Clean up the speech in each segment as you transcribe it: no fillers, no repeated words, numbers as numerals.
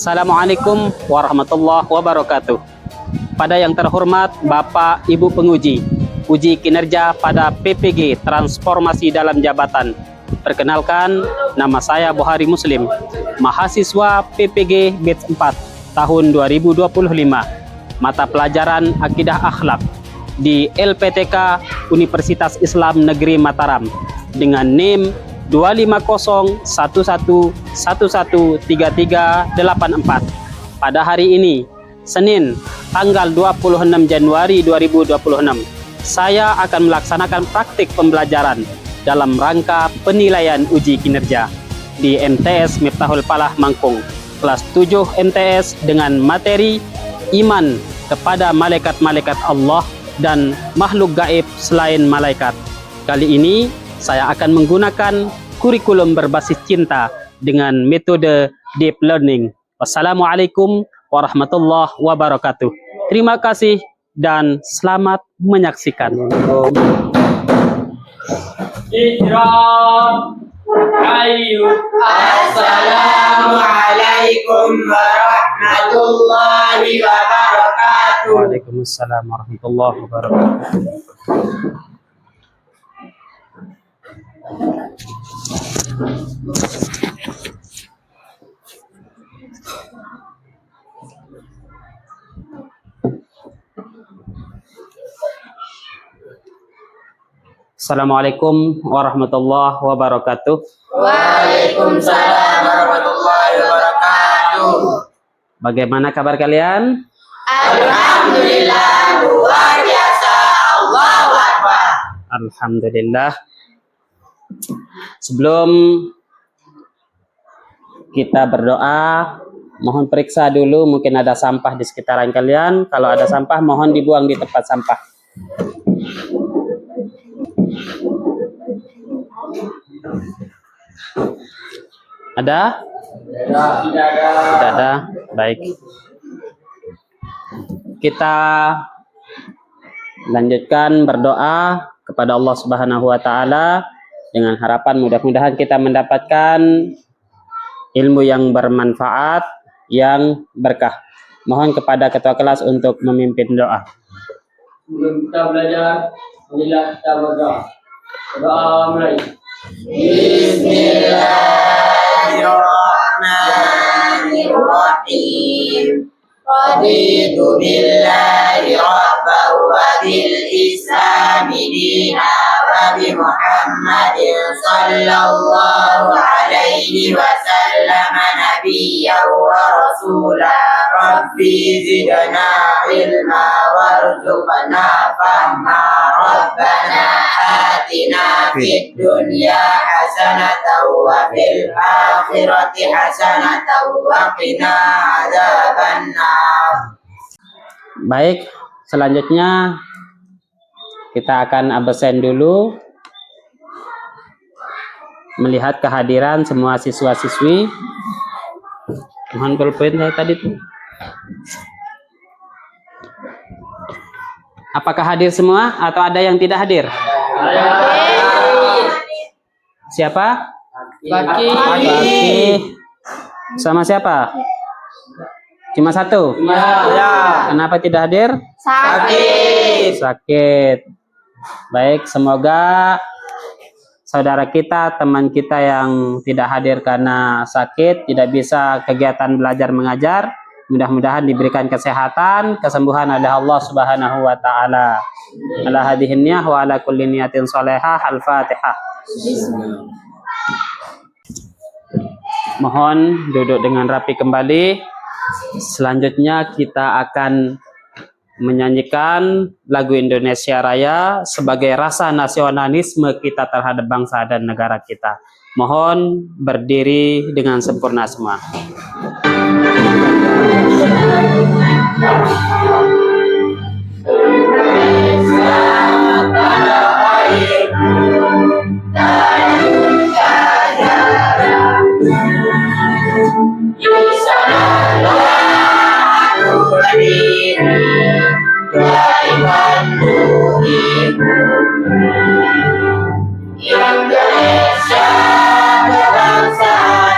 Assalamualaikum warahmatullahi wabarakatuh. Pada yang terhormat Bapak Ibu penguji, uji kinerja pada PPG Transformasi Dalam Jabatan. Perkenalkan, nama saya Buhari Muslim, mahasiswa PPG Batch 4 tahun 2025, mata pelajaran Akidah Akhlak di LPTK Universitas Islam Negeri Mataram dengan NIM 25011113384. Pada hari ini, Senin, tanggal 26 Januari 2026, saya akan melaksanakan praktik pembelajaran dalam rangka penilaian uji kinerja di MTS Miftahul Falah Mangkung, kelas 7 MTS dengan materi iman kepada malaikat-malaikat Allah dan makhluk gaib selain malaikat. Kali ini saya akan menggunakan kurikulum berbasis cinta dengan metode deep learning. Wassalamualaikum warahmatullahi wabarakatuh. Terima kasih dan selamat menyaksikan. Assalamualaikum warahmatullahi wabarakatuh. Waalaikumsalam warahmatullahi wabarakatuh. Assalamualaikum warahmatullahi wabarakatuh. Waalaikumsalam warahmatullahi wabarakatuh. Bagaimana kabar kalian? Alhamdulillah, luar biasa. Allahu Akbar. Alhamdulillah. Sebelum kita berdoa, mohon periksa dulu mungkin ada sampah di sekitaran kalian. Kalau ada sampah, mohon dibuang di tempat sampah. Ada? Tidak ada. Baik. Kita lanjutkan berdoa kepada Allah Subhanahu wa taala dengan harapan mudah-mudahan kita mendapatkan ilmu yang bermanfaat, yang berkah. Mohon kepada ketua kelas untuk memimpin doa. Sebelum kita belajar, marilah kita berdoa. Doa mulai. Bismillahirrahmanirrahim. Raditu billahi rabban wa bil islami dina wa bi Muhammadin sallallahu alaihi wasallam nabiyyan wa rasulah. Rabbi zidna ilma warzuqna fahma. Rabbana atina fid dunya hasanatan wa fil akhirati hasanatan wa qina adzabannar. Baik, selanjutnya kita akan absen dulu melihat kehadiran semua siswa-siswi. Mohon pulpen saya tadi tuh. Apakah hadir semua atau ada yang tidak hadir? Siapa? Baki. Baki. Sama siapa? Cuma satu? Ya. Kenapa tidak hadir? Sakit. Baik, semoga saudara kita, teman kita yang tidak hadir karena sakit, tidak bisa kegiatan belajar mengajar, mudah-mudahan diberikan kesehatan, kesembuhan oleh Allah Subhanahu wa taala. Ala hadhihi niyyah wa ala kulli niyatin shalihah. Al-Fatihah. Mohon duduk dengan rapi kembali. Selanjutnya kita akan menyanyikan lagu Indonesia Raya sebagai rasa nasionalisme kita terhadap bangsa dan negara kita. Mohon berdiri dengan sempurna semua. Indonesia kebangsaan,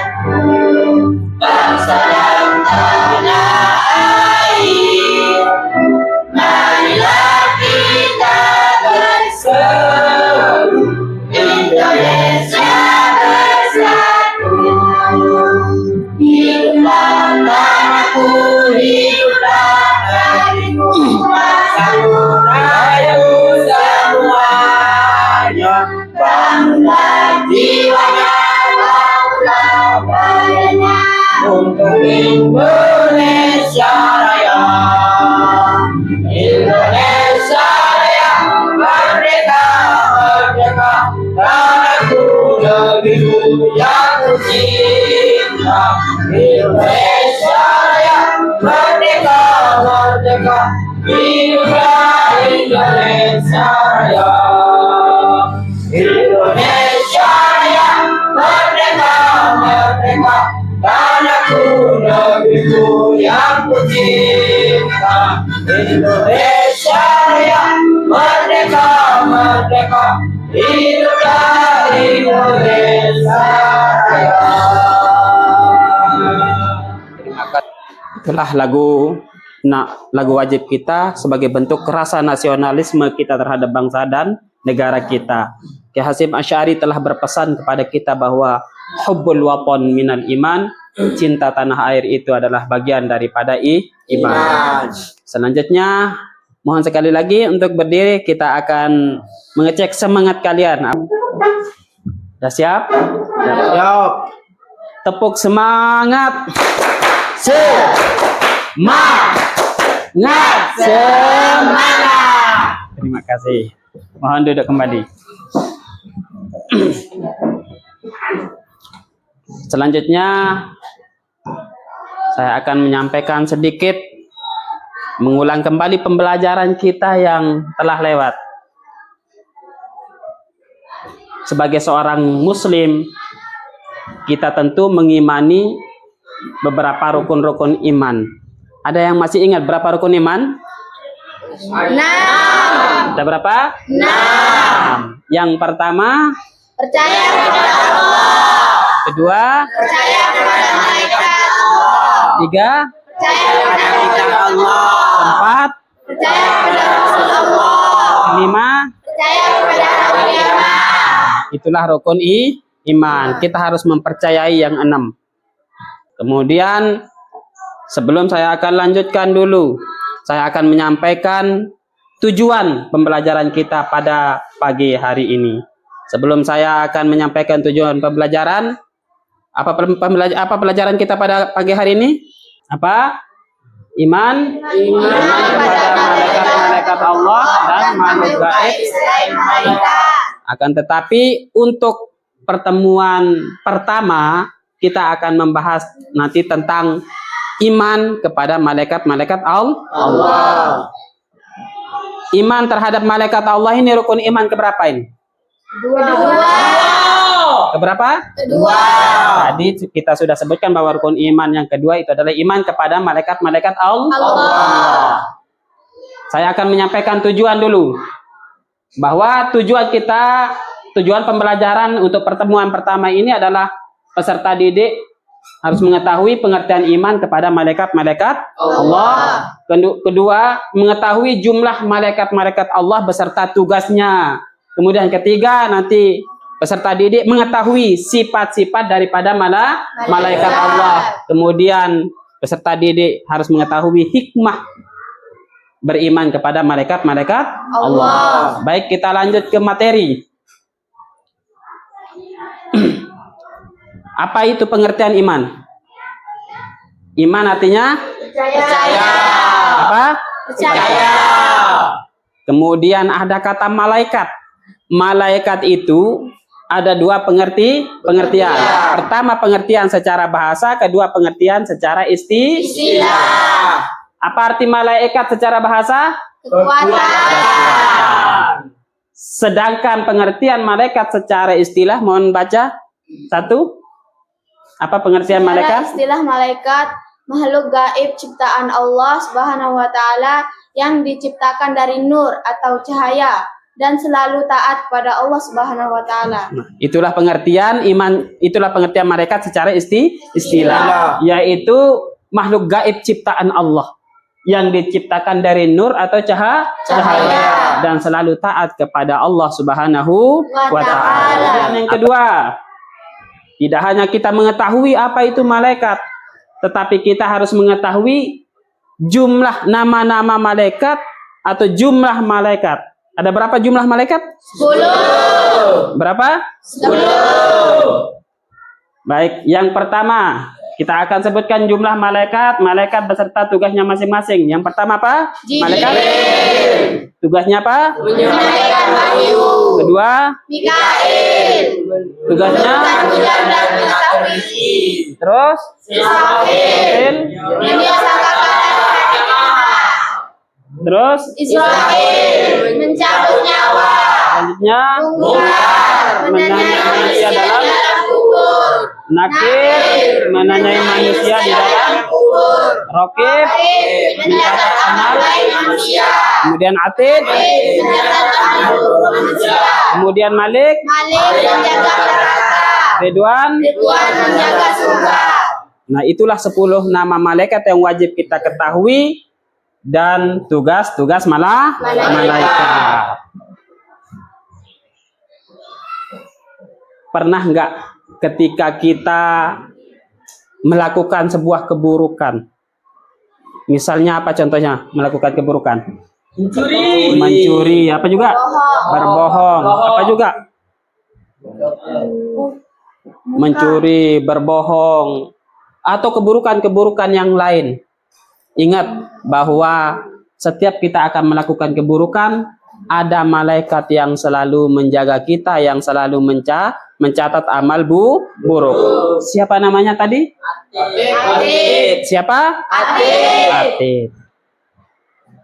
bangsa dan Raya. Indonesia Raya, merdeka, merdeka, tanahku negeriku yang kucinta. Indonesia Raya, merdeka, merdeka, hiduplah Indonesia Raya. Itulah lagu wajib kita sebagai bentuk rasa nasionalisme kita terhadap bangsa dan negara kita. Kiai Hasyim Asy'ari telah berpesan kepada kita bahwa hubbul waton minal iman, cinta tanah air itu adalah bagian daripada iman. Selanjutnya mohon sekali lagi untuk berdiri, kita akan mengecek semangat kalian. Sudah siap? Siap. Tepuk semangat. Semangat. Terima kasih. Mohon duduk kembali. Selanjutnya saya akan menyampaikan sedikit, mengulang kembali pembelajaran kita yang telah lewat. Sebagai seorang muslim, kita tentu mengimani beberapa rukun-rukun iman. Ada yang masih ingat berapa rukun iman? 6. Ada berapa? 6. Yang pertama, Percaya kepada Allah. kedua, Percaya kepada malaikat Allah. tiga, Percaya kepada kitab Allah. empat, Percaya kepada Rasul Allah. lima. Percaya kepada hari kiamat. Itulah rukun iman. Kita harus mempercayai yang 6. Kemudian sebelum saya akan lanjutkan dulu, saya akan menyampaikan tujuan pembelajaran kita pada pagi hari ini. Sebelum saya akan menyampaikan tujuan pembelajaran, apa pelajaran kita pada pagi hari ini? Apa? Iman kepada malaikat-malaikat Allah dan makhluk gaib. Akan tetapi untuk pertemuan pertama kita akan membahas nanti tentang iman kepada malaikat-malaikat Allah. Iman terhadap malaikat Allah ini rukun iman keberapa ini? Keberapa? Kedua. Tadi kita sudah sebutkan bahwa rukun iman yang kedua itu adalah iman kepada malaikat-malaikat Allah. Saya akan menyampaikan tujuan dulu. Bahwa tujuan pembelajaran untuk pertemuan pertama ini adalah peserta didik harus mengetahui pengertian iman kepada malaikat-malaikat Allah. Kedua, mengetahui jumlah malaikat-malaikat Allah beserta tugasnya. Kemudian ketiga, nanti peserta didik mengetahui sifat-sifat daripada malaikat Allah. Kemudian peserta didik harus mengetahui hikmah beriman kepada malaikat-malaikat Allah. Baik, kita lanjut ke materi. Apa itu pengertian iman? Iman artinya Percaya. apa? Percaya. Kemudian ada kata malaikat. Malaikat itu ada dua pengertian. Pertama pengertian secara bahasa, kedua pengertian secara Istilah. Apa arti malaikat secara bahasa? Kekuatan. Sedangkan pengertian malaikat secara istilah, mohon baca satu. Apa pengertian Secara malaikat? istilah malaikat makhluk gaib ciptaan Allah Subhanahu wa taala yang diciptakan dari nur atau cahaya dan selalu taat kepada Allah Subhanahu wa taala. Nah, itulah pengertian iman, itulah pengertian malaikat secara istilah, yaitu makhluk gaib ciptaan Allah yang diciptakan dari nur atau cahaya dan selalu taat kepada Allah Subhanahu wa taala. Dan yang kedua, tidak hanya kita mengetahui apa itu malaikat, tetapi kita harus mengetahui jumlah nama-nama malaikat atau jumlah malaikat. Ada berapa jumlah malaikat? 10. Berapa? 10. Baik, yang pertama kita akan sebutkan jumlah malaikat beserta tugasnya masing-masing. Yang pertama apa? Jibril. Malaikat. Tugasnya apa? Menyampaikan wahyu. Kedua, Mikail. tugasnya. Hujan dan mentahwisi. Terus, Israfil. Israfil. Menyiasatkan Terus Israel mencabut nyawa, selanjutnya mungkar menanyai manusia dalam kubur, nakir menanyai manusia di dalam kubur, rokib mencatat amal baik manusia, kemudian atid mencatat amal buruk manusia, kemudian malik Malik menjaga neraka, Ridwan. Ridwan menjaga surga. Nah, itulah 10 nama malaikat yang wajib kita ketahui dan tugas-tugas malaikat. Pernah nggak ketika kita melakukan sebuah keburukan? Misalnya apa contohnya melakukan keburukan? Mencuri, apa juga? Berbohong, apa juga? Mencuri, berbohong, atau keburukan-keburukan yang lain. Ingat bahwa setiap kita akan melakukan keburukan, ada malaikat yang selalu menjaga kita, yang selalu mencatat amal buruk. Siapa namanya tadi? Atid. Siapa? Atid. Atid.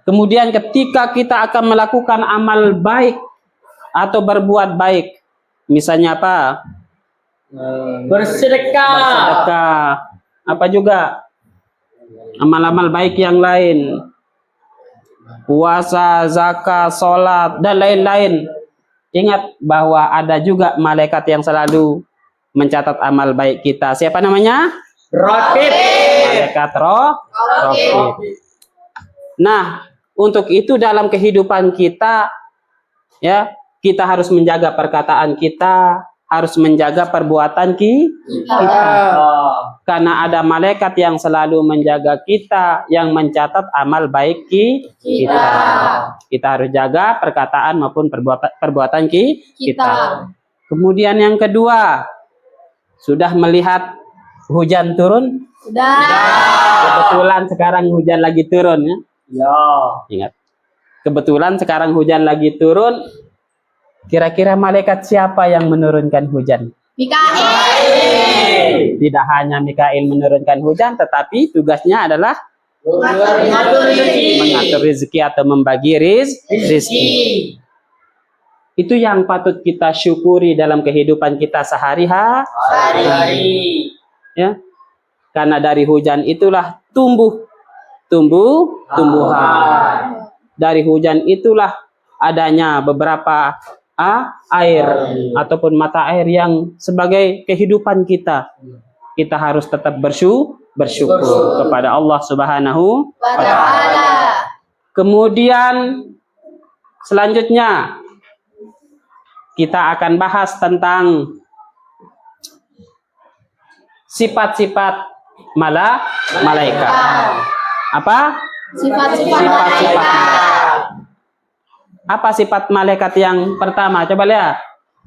Kemudian ketika kita akan melakukan amal baik atau berbuat baik, misalnya apa? Bersedekah. Apa juga? Amal-amal baik yang lain. Puasa, zakat, sholat, dan lain-lain. Ingat bahwa ada juga malaikat yang selalu mencatat amal baik kita. Siapa namanya? Raqib. Malaikat Raqib. Nah, untuk itu dalam kehidupan kita, ya, kita harus menjaga perkataan kita, harus menjaga perbuatan kita. Karena ada malaikat yang selalu menjaga kita, yang mencatat amal baik kita. Kita harus jaga perkataan maupun perbuatan kita. Kemudian yang kedua, sudah melihat hujan turun? Sudah. Kebetulan sekarang hujan lagi turun, ya. Ya. Ingat. Kebetulan sekarang hujan lagi turun. Kira-kira malaikat siapa yang menurunkan hujan? Mikail. Tidak hanya Mikail menurunkan hujan, tetapi tugasnya adalah mengatur rezeki atau membagi rezeki. Itu yang patut kita syukuri dalam kehidupan kita sehari-hari. Ya. Karena dari hujan itulah tumbuh-tumbuhan. Dari hujan itulah adanya beberapa air ataupun mata air yang sebagai kehidupan kita. Kita harus tetap bersyukur kepada Allah Subhanahu wa Ta'ala. Kemudian selanjutnya kita akan bahas tentang sifat-sifat malaikat. Apa? Sifat-sifat Sifat-sifat malaikat. Apa sifat malaikat yang pertama? Coba lihat.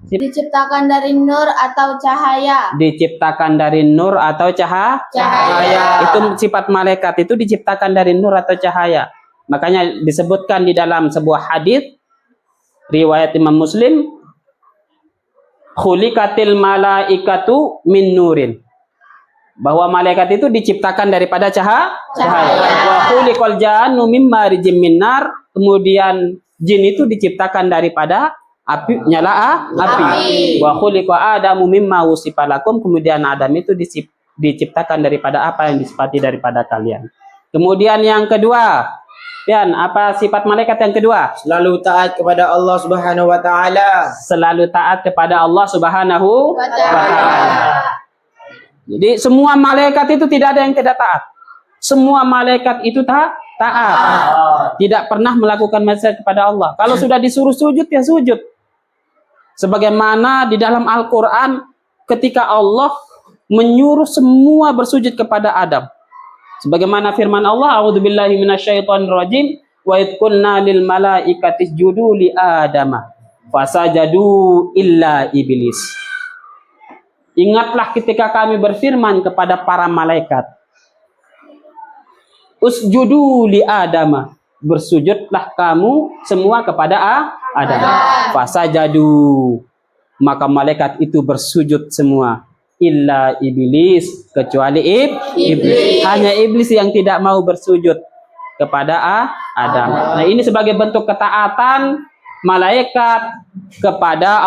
Diciptakan dari nur atau cahaya. Diciptakan dari nur atau cahaya. Itu sifat malaikat itu diciptakan dari nur atau cahaya. Makanya disebutkan di dalam sebuah hadis riwayat Imam Muslim, khuliqatil malaikatu min nurin. Bahwa malaikat itu diciptakan daripada cahaya. Wa khuliqal jannu mim marijim min nar. Kemudian jin itu diciptakan daripada api, nyala api. Wa khuliqa adamu mimma wusifa lakum. Kemudian Adam itu diciptakan daripada apa yang disifati daripada kalian. Kemudian yang kedua, Pian, apa sifat malaikat yang kedua? Selalu taat kepada Allah Subhanahu wa Ta'ala. Selalu taat kepada Allah Subhanahu wa Ta'ala. Jadi semua malaikat itu tidak ada yang tidak taat. Semua malaikat itu taat. Tidak pernah melakukan maksiat kepada Allah. Kalau sudah disuruh sujud, ya sujud. Sebagaimana di dalam Al-Quran ketika Allah menyuruh semua bersujud kepada Adam. Sebagaimana firman Allah, a'udzubillahi minasyaitonirrajim, wa idh qulna lil malaikati isjudu li adama fasajadu illa iblis. Ingatlah ketika kami berfirman kepada para malaikat, usjudu li adama, bersujudlah kamu semua kepada Adam. Fasajadu, maka malaikat itu bersujud semua. Illa iblis, kecuali iblis. Hanya iblis yang tidak mau bersujud. kepada Adam. Nah, ini sebagai bentuk ketaatan malaikat kepada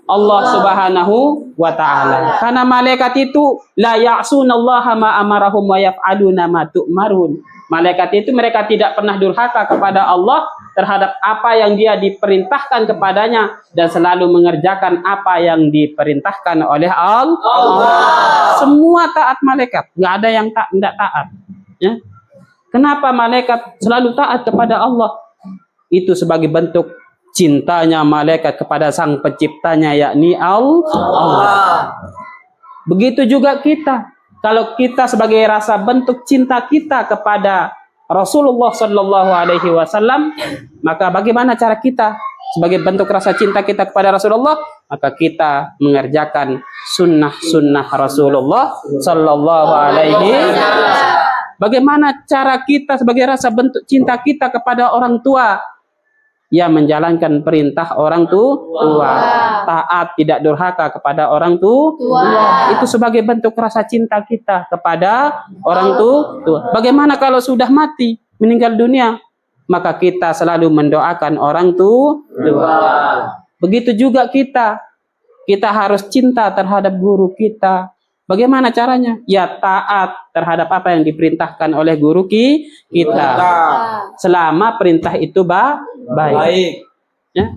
Allah Subhanahu wa taala. Karena malaikat itu la ya'sunallaha ma amarahum wa yaf'aluna ma tu'marun. Malaikat itu mereka tidak pernah durhaka kepada Allah terhadap apa yang dia diperintahkan kepadanya dan selalu mengerjakan apa yang diperintahkan oleh Allah. Semua taat malaikat, nggak ada yang tidak taat. Ya. Kenapa malaikat selalu taat kepada Allah? Itu sebagai bentuk cintanya malaikat kepada sang penciptanya, yakni Allah. Begitu juga kita. Kalau kita sebagai rasa bentuk cinta kita kepada Rasulullah Sallallahu Alaihi Wasallam, maka bagaimana cara kita sebagai bentuk rasa cinta kita kepada Rasulullah? Maka kita mengerjakan sunnah-sunnah Rasulullah Sallallahu Alaihi Wasallam. Bagaimana cara kita sebagai rasa bentuk cinta kita kepada orang tua? Ya, menjalankan perintah orang tua, taat tidak durhaka kepada orang tua. Itu sebagai bentuk rasa cinta kita kepada orang tua. Bagaimana kalau sudah mati, meninggal dunia? Maka kita selalu mendoakan orang tua. Begitu juga kita harus cinta terhadap guru kita. Bagaimana caranya? Ya, taat terhadap apa yang diperintahkan oleh guru kita. Selama perintah itu baik. Ya.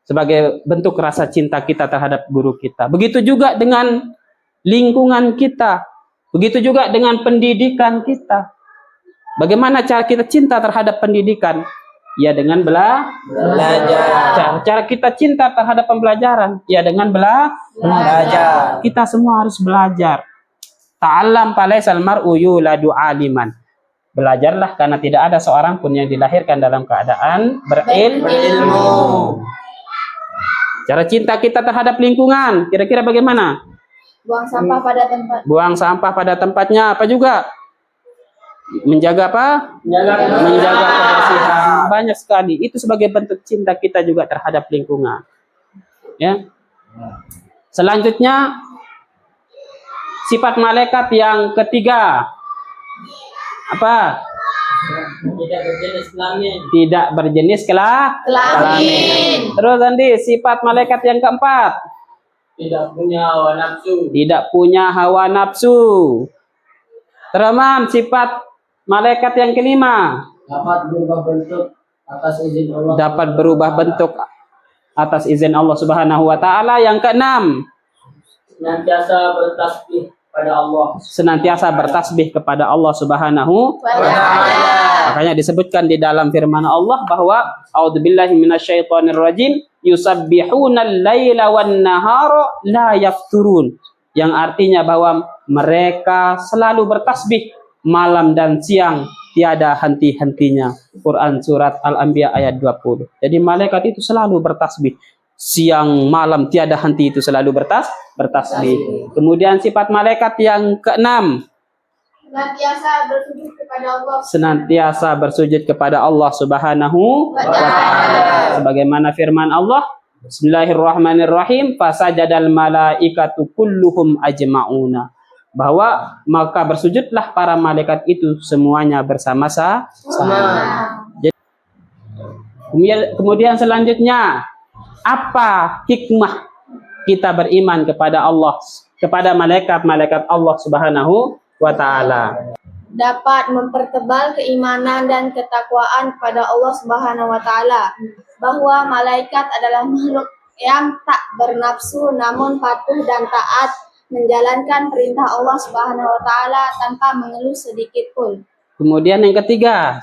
Sebagai bentuk rasa cinta kita terhadap guru kita. Begitu juga dengan lingkungan kita. Begitu juga dengan pendidikan kita. Bagaimana cara kita cinta terhadap pendidikan? Ya, dengan belajar. Cara kita cinta terhadap pembelajaran, ya dengan belajar. Kita semua harus belajar. Ta'allam falaisal mar'u yuladu aliman. Belajarlah karena tidak ada seorang pun yang dilahirkan dalam keadaan berilmu. Cara cinta kita terhadap lingkungan, kira-kira bagaimana? Buang sampah pada tempat. Buang sampah pada tempatnya. Apa juga? Menjaga apa? Menjaga kebersihan. Banyak sekali. Itu sebagai bentuk cinta kita juga terhadap lingkungan. Ya. Selanjutnya, sifat malaikat yang ketiga. Apa? Tidak berjenis kelamin. Tidak berjenis kelamin. Terus Andi, sifat malaikat yang keempat. Tidak punya hawa nafsu. Tidak punya hawa nafsu. Teman, sifat malaikat yang kelima. Dapat berubah bentuk atas izin Allah. Dapat berubah bentuk atas izin Allah Subhanahu wa taala. Yang keenam, Senantiasa bertasbih pada Allah. Senantiasa bertasbih kepada Allah Subhanahu wa taala. Makanya disebutkan di dalam firman Allah bahwa a'udzubillahi minasyaitonirrajim yusabbihunal laila wan nahara la yafturun. Yang artinya bahwa mereka selalu bertasbih malam dan siang, tiada henti-hentinya. Quran surat Al-Anbiya ayat 20. Jadi malaikat itu selalu bertasbih. Siang malam tiada henti itu selalu bertasbih. Kemudian sifat malaikat yang keenam, Senantiasa bersujud kepada Allah. senantiasa bersujud kepada Allah Subhanahu wa taala. Sebagaimana firman Allah, Bismillahirrahmanirrahim, fasajadal malaikatu kulluhum ajma'una. Bahwa maka bersujudlah para malaikat itu semuanya bersama-sama. Kemudian selanjutnya, apa hikmah kita beriman kepada Allah, kepada malaikat-malaikat Allah Subhanahu wa taala? Dapat mempertebal keimanan dan ketakwaan kepada Allah Subhanahu wa taala, bahwa malaikat adalah makhluk yang tak bernafsu namun patuh dan taat menjalankan perintah Allah Subhanahu wa taala tanpa mengeluh sedikit pun. Kemudian yang ketiga,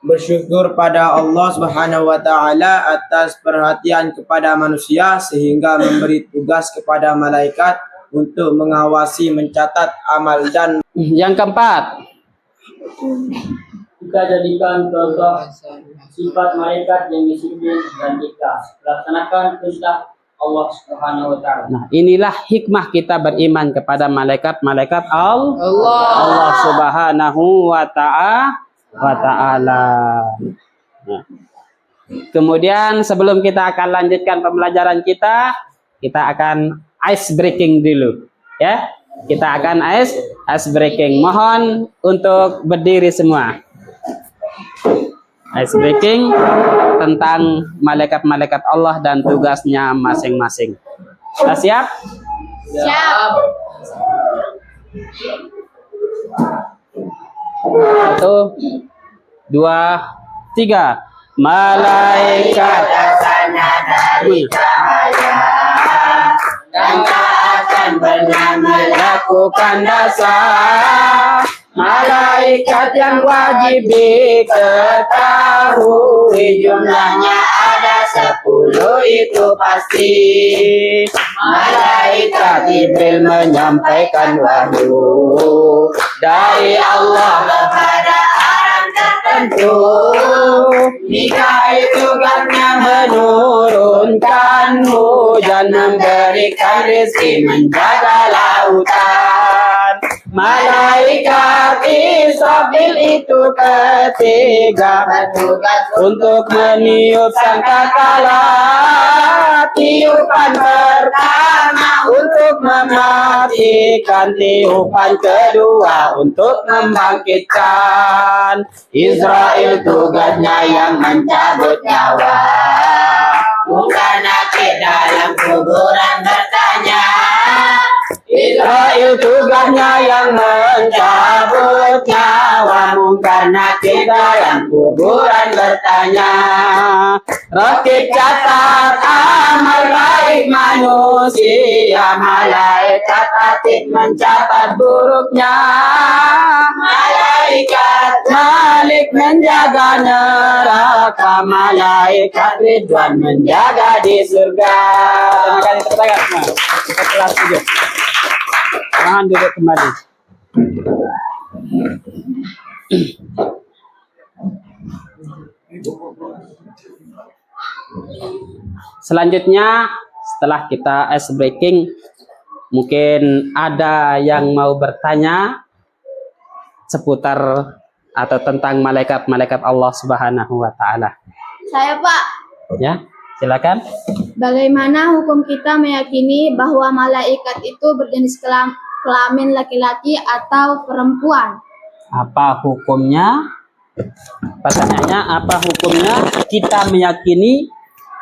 Bersyukur pada Allah Subhanahu wa taala atas perhatian kepada manusia sehingga memberi tugas kepada malaikat untuk mengawasi, mencatat amal dan yang keempat, Kita jadikan contoh sifat malaikat yang disiplin dan ikhlas. Laksanakan perintah Allah Subhanahu wa taala. nah inilah hikmah kita beriman kepada malaikat-malaikat Allah Subhanahu wa taala. Nah, kemudian sebelum kita akan lanjutkan pembelajaran kita akan ice breaking dulu, ya. Kita akan ice breaking. Mohon untuk berdiri semua. ice breaking tentang malaikat-malaikat Allah dan tugasnya masing-masing. Sudah siap? Siap. Satu, dua, tiga. Malaikat Asalnya dari cahaya dan tak akan pernah melakukan dosa. Malaikat yang wajib diketahui jumlahnya ada 10 itu pasti. Malaikat Jibril menyampaikan wahyu dari Allah kepada orang tertentu. Mikail tugasnya menurunkan hujan, memberikan rezeki, menjaga lautan. Malaikat Israfil itu ketiga, bertugas untuk meniup sangkakala. Tiupan pertama untuk mematikan, tiupan kedua untuk membangkitkan. Israel tugasnya yang mencabut nyawa, bukan nakit dalam kuburan bertanya. Israel tugasnya yang mencabut nyawa, bukan nakit dalam kuburan bertanya. Rakib catat amal baik manusia, malaikat atid mencatat buruknya. Malaikat Malik menjaga neraka, malaikat Ridwan menjaga di surga. Terima kasih, kita kelas 7. Jangan duduk kembali. Selanjutnya, setelah kita ice breaking, mungkin ada yang mau bertanya seputar atau tentang malaikat-malaikat Allah Subhanahu wa Ta'ala. Saya, Pak. Ya, silakan. Bagaimana hukum kita meyakini bahwa malaikat itu berjenis kelamin laki-laki atau perempuan? Apa hukumnya? Pertanyaannya, apa hukumnya kita meyakini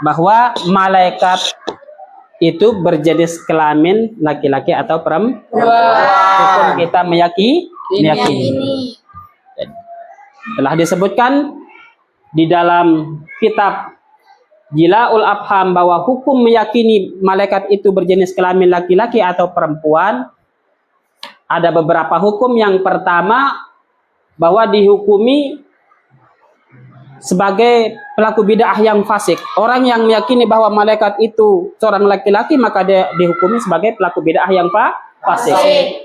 bahwa malaikat itu berjenis kelamin laki-laki atau perempuan? Hukum kita meyakini. Telah disebutkan di dalam kitab Jilaul Afham bahwa hukum meyakini malaikat itu berjenis kelamin laki-laki atau perempuan ada beberapa hukum. Yang pertama, bahwa dihukumi sebagai pelaku bid'ah yang fasik. Orang yang meyakini bahwa malaikat itu seorang laki-laki, maka dia dihukumi sebagai pelaku bid'ah yang fasik.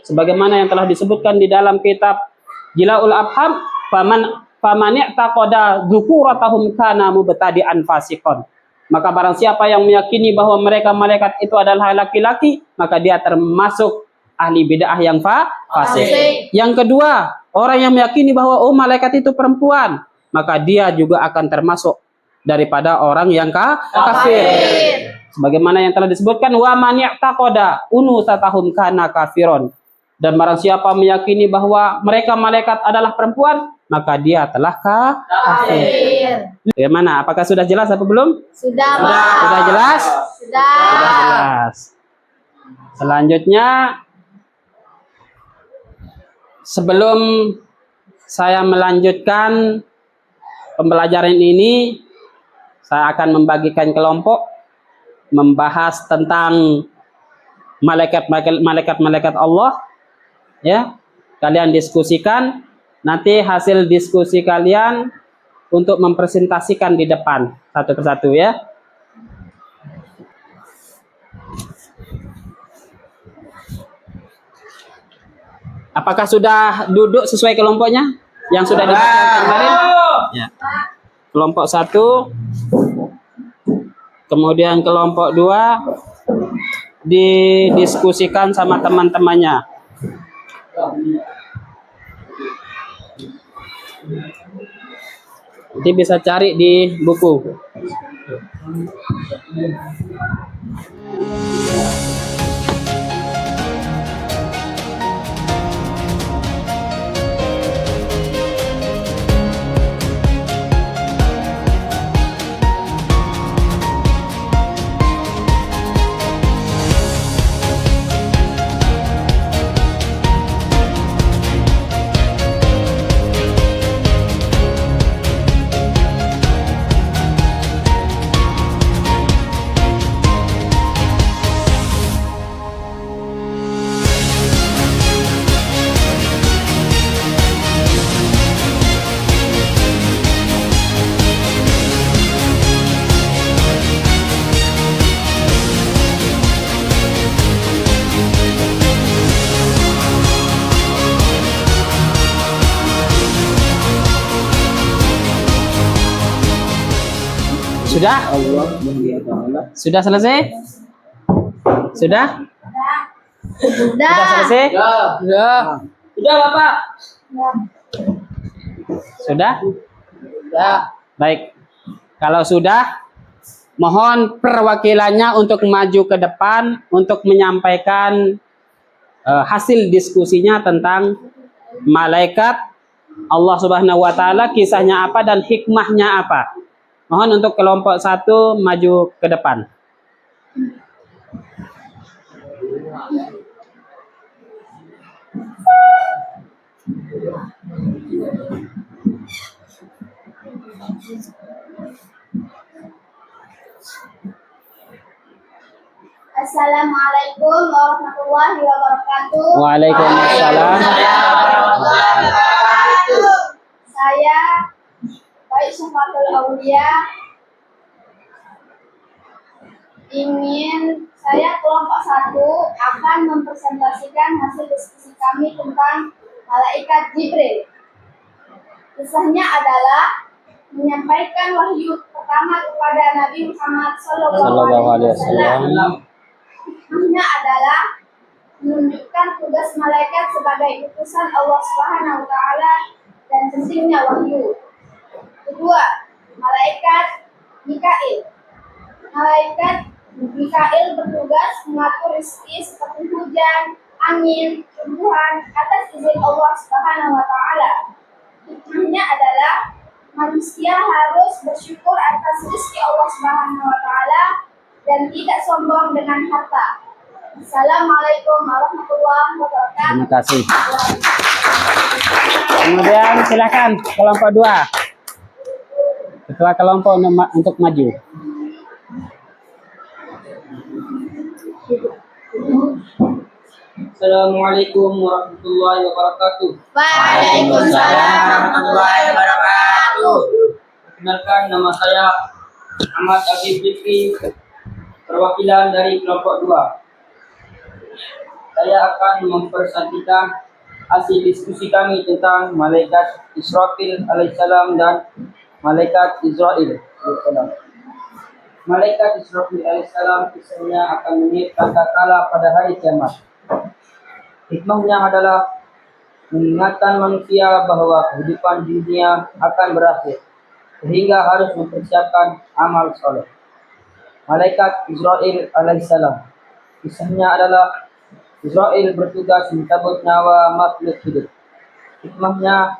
Sebagaimana yang telah disebutkan di dalam kitab Jilaul Afham, faman i'taqada dzukuratahum kana mubtadi'an fasiqon. Maka barang siapa yang meyakini bahwa mereka malaikat itu adalah laki-laki, maka dia termasuk ahli bid'ah yang fasik. Yang kedua, orang yang meyakini bahwa malaikat itu perempuan, maka dia juga akan termasuk daripada orang yang kafir. Sebagaimana yang telah disebutkan, wa man ya'taqada unusatahum kana kafiron. Dan barang siapa meyakini bahwa mereka malaikat adalah perempuan, maka dia telah kafir. Bagaimana? Apakah sudah jelas apa belum? Sudah, Pak. Sudah jelas? Sudah. Sudah jelas. Selanjutnya, sebelum saya melanjutkan pembelajaran ini, saya akan membagikan kelompok membahas tentang malaikat Allah. Ya, kalian diskusikan. Nanti hasil diskusi kalian untuk mempresentasikan di depan satu persatu ya. Apakah sudah duduk sesuai kelompoknya yang sudah dibacakan kemarin? Ya. Kelompok 1, kemudian kelompok 2 didiskusikan sama teman-temannya. Nanti bisa cari di buku. Sudah? Allah Subhanahu wa taala. Sudah selesai? Sudah? Sudah selesai? Sudah. Sudah, Bapak. Sudah? Sudah. Baik. Kalau sudah, mohon perwakilannya untuk maju ke depan untuk menyampaikan hasil diskusinya tentang malaikat Allah Subhanahu wa taala, kisahnya apa dan hikmahnya apa. Mohon untuk kelompok 1 maju ke depan. Assalamualaikum warahmatullahi wabarakatuh. Waalaikumsalam. Saya Baik Syafatul Aulia saya kelompok 1 akan mempresentasikan hasil diskusi kami tentang malaikat Jibril. Kisahnya adalah menyampaikan wahyu pertama kepada Nabi Muhammad SAW. Hikmahnya adalah menunjukkan tugas malaikat sebagai utusan Allah Subhanahu wa taala dan pentingnya wahyu. Kedua, malaikat Mikail. Malaikat Mikail bertugas mengatur rezeki seperti hujan, angin, tumbuhan atas izin Allah Subhanahu wa taala. Hikmahnya adalah manusia harus bersyukur atas rezeki Allah Subhanahu wa taala dan tidak sombong dengan harta. Assalamualaikum warahmatullahi wabarakatuh. Terima kasih. Kemudian silakan kelompok 2. Ketua kelompok untuk maju. Assalamualaikum warahmatullahi wabarakatuh. Waalaikumsalam warahmatullahi wabarakatuh. Perkenalkan, nama saya Ahmad Abid Fikri, perwakilan dari kelompok 2. Saya akan mempresentasikan hasil diskusi kami tentang malaikat Israfil alaihissalam dan malaikat Israel alaihissalam. Malaikat Israfil alaihissalam kisahnya akan menyiapkan kala pada hari kiamat. Hikmahnya adalah mengingatkan manusia bahwa kehidupan di dunia akan berakhir, sehingga harus mempersiapkan amal soleh. Malaikat Israel alaihissalam kisahnya adalah Israel bertugas mencabut nyawa makhluk hidup. Hikmahnya,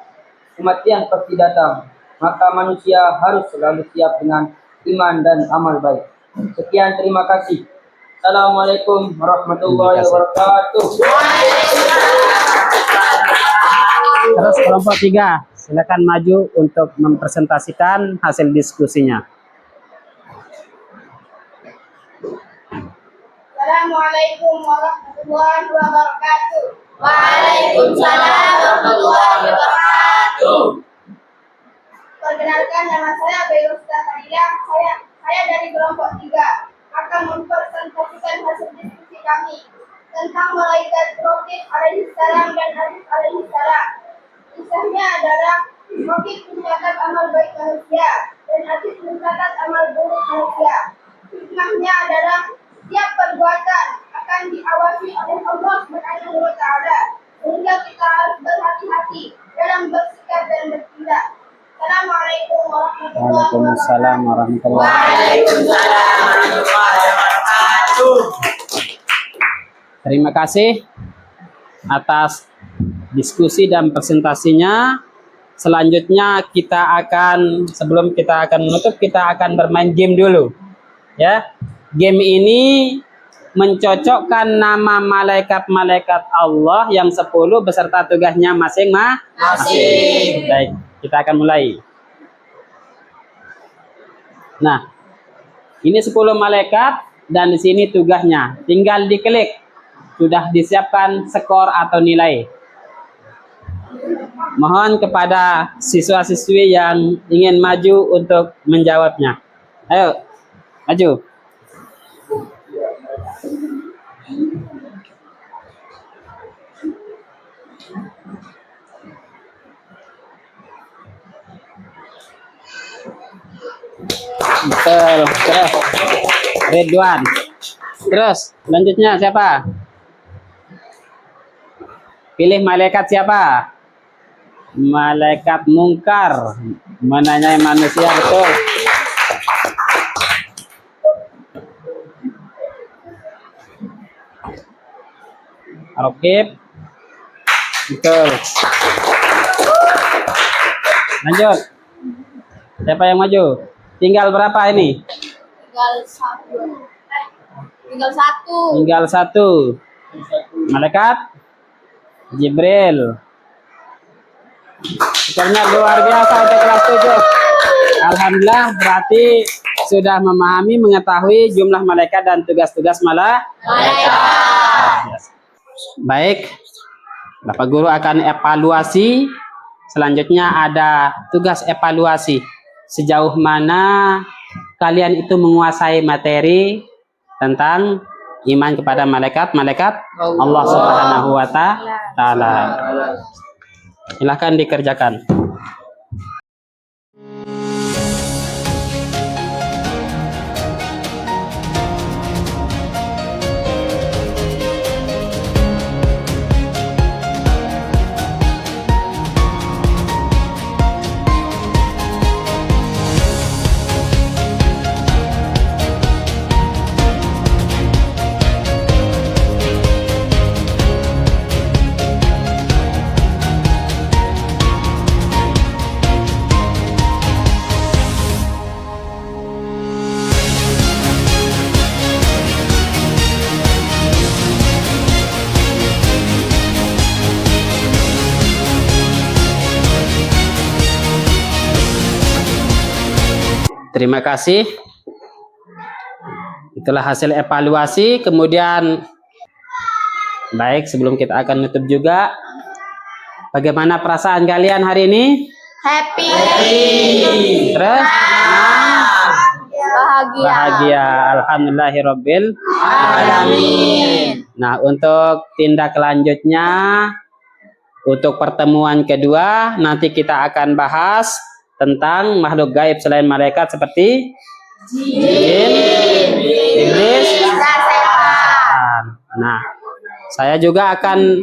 kematian pasti datang, maka manusia harus selalu siap dengan iman dan amal baik. Sekian, terima kasih. Assalamualaikum warahmatullahi wabarakatuh. Terus kelompok 3, silakan maju untuk mempresentasikan hasil diskusinya. Assalamualaikum warahmatullahi wabarakatuh. Waalaikumsalam warahmatullahi wabarakatuh. Perkenalkan, nama saya Bayrusta Fadila. Saya dari kelompok 3 akan mempresentasikan hasil diskusi kami tentang malaikat Rokib alaihissalam dan Aziz alaihissalam. Kisahnya adalah Rokib mencatat amal baik manusia dan Aziz mencatat amal buruk manusia. Hikmahnya adalah setiap perbuatan akan diawasi oleh Allah Subhanahu wa taala, sehingga kita harus berhati-hati dalam bersikap dan bertindak. Assalamualaikum warahmatullahi Waalaikumsalam warahmatullahi wabarakatuh. Waalaikumsalam warahmatullahi wabarakatuh. Terima kasih atas diskusi dan presentasinya. Selanjutnya sebelum kita akan menutup, kita akan bermain game dulu. Ya. Game ini mencocokkan nama malaikat-malaikat Allah yang 10 beserta tugasnya masing-masing. Baik, kita akan mulai. Nah, ini 10 malaikat dan di sini tugasnya. Tinggal diklik. Sudah disiapkan skor atau nilai. Mohon kepada siswa-siswi yang ingin maju untuk menjawabnya. Ayo, maju. Betul. Terus Ridwan. Terus selanjutnya siapa? Pilih malaikat siapa? Malaikat mungkar, menanyai manusia, betul. Rokib, betul. Lanjut. Siapa yang maju? Tinggal berapa ini? Tinggal satu. Tinggal satu. Tinggal satu. Malaikat Jibril. Skornya luar biasa untuk kelas 7. Alhamdulillah, berarti sudah memahami, mengetahui jumlah malaikat dan tugas-tugas malaikat. Baik, Bapak Guru akan evaluasi. Selanjutnya ada tugas evaluasi. Sejauh mana kalian itu menguasai materi tentang iman kepada malaikat Allah Subhanahu wa Ta'ala. Silahkan dikerjakan. Terima kasih. Itulah hasil evaluasi. Kemudian, baik, sebelum kita akan nutup juga, bagaimana perasaan kalian hari ini? Happy. Terus? Bahagia. Bahagia. Alhamdulillahirabbil alamin. Nah, untuk tindak lanjutnya, untuk pertemuan kedua, nanti kita akan bahas tentang makhluk gaib selain malaikat seperti jin, iblis, setan. Nah, saya juga akan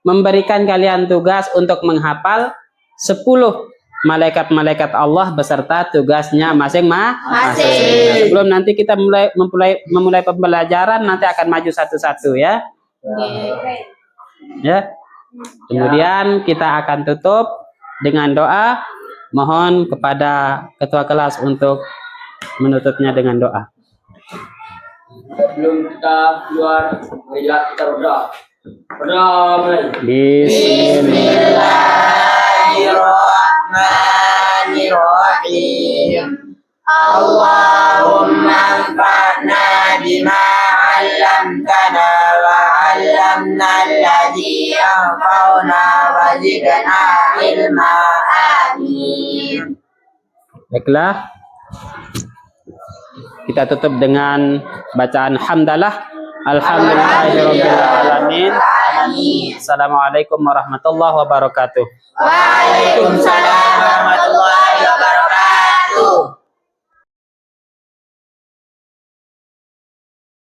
memberikan kalian tugas untuk menghafal 10 malaikat-malaikat Allah beserta tugasnya masing-masing. Nah, sebelum nanti kita memulai pembelajaran, nanti akan maju satu-satu ya. Ya. Kemudian kita akan tutup dengan doa. Mohon kepada ketua kelas untuk menutupnya dengan doa. Sebelum kita keluar, marilah kita berdoa. Berdoa mulai. Bismillahirrahmanirrahim. Allahumma anfa'na bima 'allamtana wa 'allamna alladhi yanfa'una wa zidna ilma. Amin. Baiklah. Kita tutup dengan bacaan hamdalah. Alhamdulillahirabbil alamin. Assalamualaikum warahmatullahi wabarakatuh. Waalaikumsalam warahmatullahi